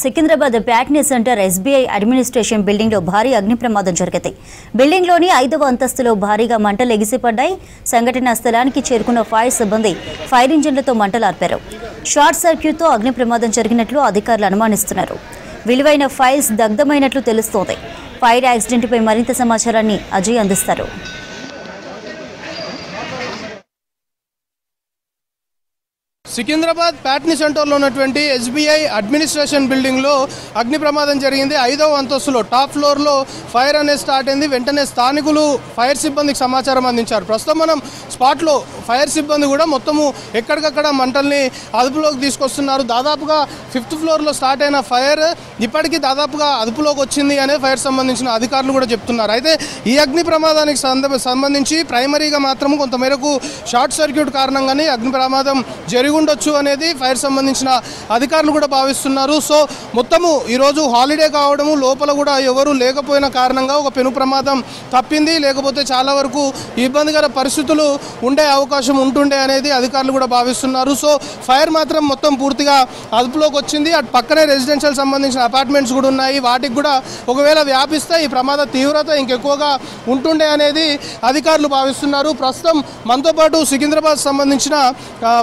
Secunderabad Patny centre SBI administration building లో భారీ అగ్ని ప్రమాదం జరిగింది. బిల్డింగ్ లోని 5వ అంతస్తులో భారీగా మంటలు ఎగిసిపడ్డాయి. సంఘటనా స్థలానికి చేరుకున్న ఫైర్ సిబ్బంది ఫైర్ ఇంజిన్లతో మంటలార్పారు. షార్ట్ సర్క్యూట్ తో అగ్ని ప్రమాదం జరిగినట్లు అధికారులు అనుమానిస్తున్నారు. విలువైన ఫైల్స్ దగ్ధమైనట్లు తెలుస్తోంది. ఫైర్ యాక్సిడెంట్ పై మరింత సమాచారాన్ని అజయ్ అందిస్తారు. సికింద్రాబాద్ ప్యాట్నీ సెంటర్లో ఉన్నటువంటి ఎస్బీఐ అడ్మినిస్ట్రేషన్ బిల్డింగ్లో అగ్ని ప్రమాదం జరిగింది. 5వ అంతస్తులో టాప్ ఫ్లోర్లో ఫైర్ అనేది స్టార్ట్ అయింది. వెంటనే స్థానికులు ఫైర్ సిబ్బందికి సమాచారం అందించారు. ప్రస్తుతం మనం స్పాట్లో ఫైర్ సిబ్బంది కూడా మొత్తము ఎక్కడికక్కడ మంటల్ని అదుపులోకి తీసుకొస్తున్నారు. దాదాపుగా 5th ఫ్లోర్లో స్టార్ట్ అయిన ఫైర్ ఇప్పటికీ దాదాపుగా అదుపులోకి వచ్చింది అనే ఫైర్ సంబంధించిన అధికారులు కూడా చెప్తున్నారు. అయితే ఈ అగ్ని ప్రమాదానికి సంబంధించి ప్రైమరీగా మాత్రం కొంతమేరకు షార్ట్ సర్క్యూట్ కారణంగానే అగ్ని ప్రమాదం జరిగి ఉండొచ్చు అనేది ఫైర్ సంబంధించిన అధికారులు కూడా భావిస్తున్నారు. సో మొత్తము ఈరోజు హాలిడే కావడము, లోపల కూడా ఎవరు లేకపోయిన కారణంగా ఒక పెను ప్రమాదం తప్పింది. లేకపోతే చాలా వరకు ఇబ్బందికర పరిస్థితులు ఉండే అవకాశం ఉంటుండే అనేది అధికారులు కూడా భావిస్తున్నారు. సో ఫైర్ మాత్రం మొత్తం పూర్తిగా అదుపులోకి వచ్చింది. అటు పక్కనే రెసిడెన్షియల్ సంబంధించిన అపార్ట్మెంట్స్ కూడా ఉన్నాయి. వాటికి కూడా ఒకవేళ వ్యాపిస్తే ఈ ప్రమాద తీవ్రత ఇంకెక్కువగా ఉంటుండే అనేది అధికారులు భావిస్తున్నారు. ప్రస్తుతం మనతో పాటు సికింద్రాబాద్ సంబంధించిన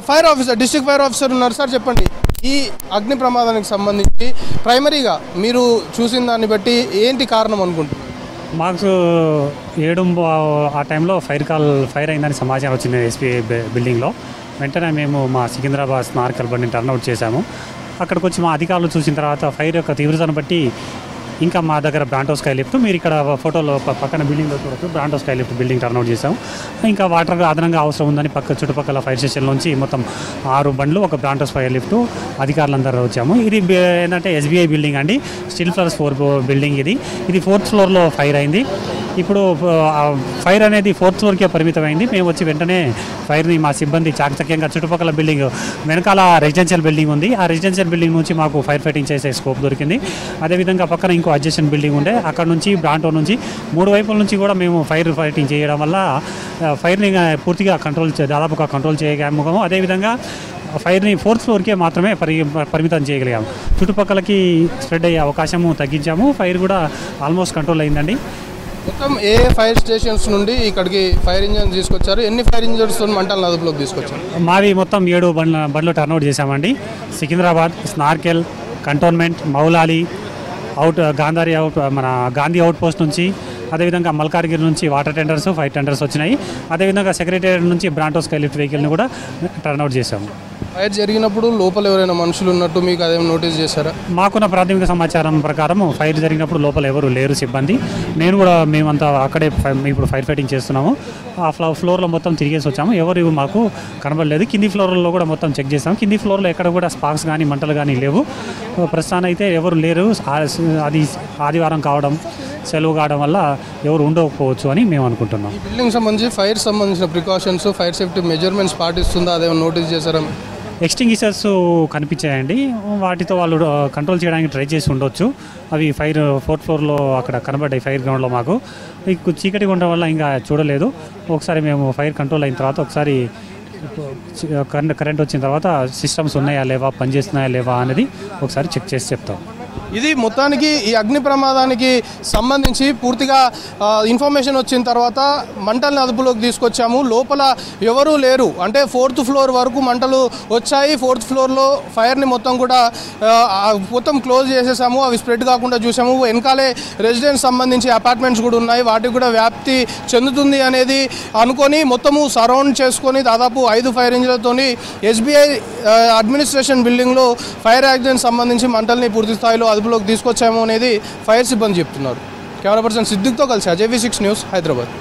fire officer, district fire officer ఉన్నారు. సార్ చెప్పండి, ఈ అగ్ని ప్రమాదానికి సంబంధించి ప్రైమరీగా మీరు చూసిన దాన్ని బట్టి ఏంటి కారణం అనుకుంటున్నారు? మాకు 7 ఆ టైంలో ఫైర్ అయిందని సమాచారం వచ్చింది ఎస్బీఐ బిల్డింగ్లో. వెంటనే మేము మా సికింద్రాబాద్ స్నార్కల్ బండిని టర్న్అవుట్ చేశాము. అక్కడికి వచ్చి మా అధికారులు చూసిన తర్వాత ఫైర్ యొక్క తీవ్రతను బట్టి ఇంకా మా దగ్గర బ్రాంటో స్కై లిఫ్ట్, మీరు ఇక్కడ ఫోటోలో పక్కన బిల్డింగ్లో చూడొచ్చు, Bronto skylift building turnout చేసాము. ఇంకా వాటర్ అదనంగా అవసరం ఉందని చుట్టుపక్కల ఫైర్ స్టేషన్ నుంచి మొత్తం 6 బండ్లు, ఒక బ్రాంటో స్కై లిఫ్ట్, అధికారులందరూ వచ్చాము. ఇది ఏంటంటే ఎస్బీఐ బిల్డింగ్ అండి, స్టీల్ ఫ్లవర్స్ 4 బిల్డింగ్. ఇది 4th ఫ్లోర్లో ఫైర్ అయింది. ఇప్పుడు ఫైర్ అనేది 4th ఫ్లోర్కే పరిమితమైంది. మేము వచ్చి వెంటనే ఫైర్ని మా సిబ్బంది చాకచక్యంగా చుట్టుపక్కల బిల్డింగ్ వెనకాల రెసిడెన్షియల్ బిల్డింగ్ ఉంది, ఆ రెసిడెన్షియల్ బిల్డింగ్ నుంచి మాకు ఫైర్ ఫైటింగ్ చేసే స్కోప్ దొరికింది. అదేవిధంగా పక్కన ఇంకో అడ్జస్టెంట్ బిల్డింగ్ ఉండే, అక్కడ నుంచి బ్రాంటో నుంచి 3 వైపుల నుంచి కూడా మేము ఫైర్ ఫైటింగ్ చేయడం వల్ల ఫైర్ని పూర్తిగా దాదాపుగా కంట్రోల్ చేయగలిగాము. అదేవిధంగా ఫైర్ని 4th ఫ్లోర్కే మాత్రమే పరిమితం చేయగలిగాము. చుట్టుపక్కలకి స్ప్రెడ్ అయ్యే అవకాశము తగ్గించాము. ఫైర్ కూడా ఆల్మోస్ట్ కంట్రోల్ అయిందండి. మొత్తం ఏ ఫైర్ స్టేషన్స్ నుండి ఇక్కడికి ఫైర్ ఇంజన్ తీసుకొచ్చారు? ఎన్ని ఫైర్ ఇంజన్స్తో మంటలను అదుపులోకి తీసుకొచ్చారు? మావి మొత్తం 7 బండ్లు టర్న్అవుట్ చేశామండి. Secunderabad, snorkel, cantonment, Moula Ali Gandhi out post నుంచి, అదేవిధంగా మల్కార్గిరి నుంచి వాటర్ టెండర్స్, 5 టెండర్స్ వచ్చినాయి. అదేవిధంగా సెక్రటేరియట్ నుంచి బ్రాంటో స్కై లిఫ్ట్ వెహికల్ని కూడా టర్న్అవుట్ చేశాము. ఫైర్ జరిగినప్పుడు లోపల ఎవరైనా మనుషులు ఉన్నట్టు మీకు అదేమైనా నోటీస్ చేశారా? మాకున్న ప్రాథమిక సమాచారం ప్రకారం ఫైర్ జరిగినప్పుడు లోపల ఎవరు లేరు సిబ్బంది. మేమంతా అక్కడే ఇప్పుడు ఫైర్ ఫైటింగ్ చేస్తున్నాము. ఆ ఫ్లోర్లో మొత్తం తిరిగేసి వచ్చాము, ఎవరు మాకు కనబడలేదు. కింది ఫ్లోర్లో కూడా మొత్తం చెక్ చేస్తాము. కింది ఫ్లోర్లో ఎక్కడ కూడా స్పార్క్స్ కానీ మంటలు కానీ లేవు. ప్రస్తుతానికి అయితే ఎవరు లేరు. అది ఆదివారం కావడం, సెలవు కావడం వల్ల ఎవరు ఉండకపోవచ్చు అని మేము అనుకుంటున్నాం. ఈ బిల్డింగ్ సంబంధించి ఫైర్ సంబంధించిన ప్రికాషన్స్, ఫైర్ సేఫ్టీ మెజర్మెంట్స్ పాటిస్తుందా, అదేమైనా నోటీస్ చేశారా? ఎక్స్టింగ్విషర్స్ కనిపించాయండి, వాటితో వాళ్ళు కంట్రోల్ చేయడానికి ట్రై చేసి ఉండొచ్చు. అవి 4th ఫ్లోర్లో అక్కడ కనబడ్డాయి ఫైర్ గ్రౌండ్లో. మాకు చీకటి ఉండడం వల్ల ఇంకా చూడలేదు. ఒకసారి మేము ఫైర్ కంట్రోల్ అయిన తర్వాత ఒకసారి కరెంట్ వచ్చిన తర్వాత సిస్టమ్స్ ఉన్నాయా లేవా, పనిచేస్తున్నాయా లేవా అనేది ఒకసారి చెక్ చేసి చెప్తాం. ఇది మొత్తానికి ఈ అగ్ని ప్రమాదానికి సంబంధించి పూర్తిగా ఇన్ఫర్మేషన్ వచ్చిన తర్వాత మంటల్ని అదుపులోకి తీసుకొచ్చాము. లోపల ఎవరూ లేరు, అంటే 4th ఫ్లోర్ వరకు మంటలు వచ్చాయి. 4th ఫ్లోర్లో ఫైర్ని మొత్తం క్లోజ్ చేసేసాము. అవి స్ప్రెడ్ కాకుండా చూసాము. వెనకాలే రెసిడెన్స్ సంబంధించి అపార్ట్మెంట్స్ కూడా ఉన్నాయి, వాటికి కూడా వ్యాప్తి చెందుతుంది అనేది అనుకొని మొత్తము సరౌండ్ చేసుకొని దాదాపు 5 ఫైర్ ఇంజిన్లతోని ఎస్బీఐ అడ్మినిస్ట్రేషన్ బిల్డింగ్లో ఫైర్ యాక్సిడెంట్ సంబంధించి మంటల్ని పూర్తి స్థాయిలో అదుపులోకి తీసుకొచ్చాము అనేది ఫైర్ సిబ్బంది చెప్తున్నారు. కెమెరా పర్సన్ సిద్దిక్తో కలిసి అజయ్ V6 న్యూస్, హైదరాబాద్.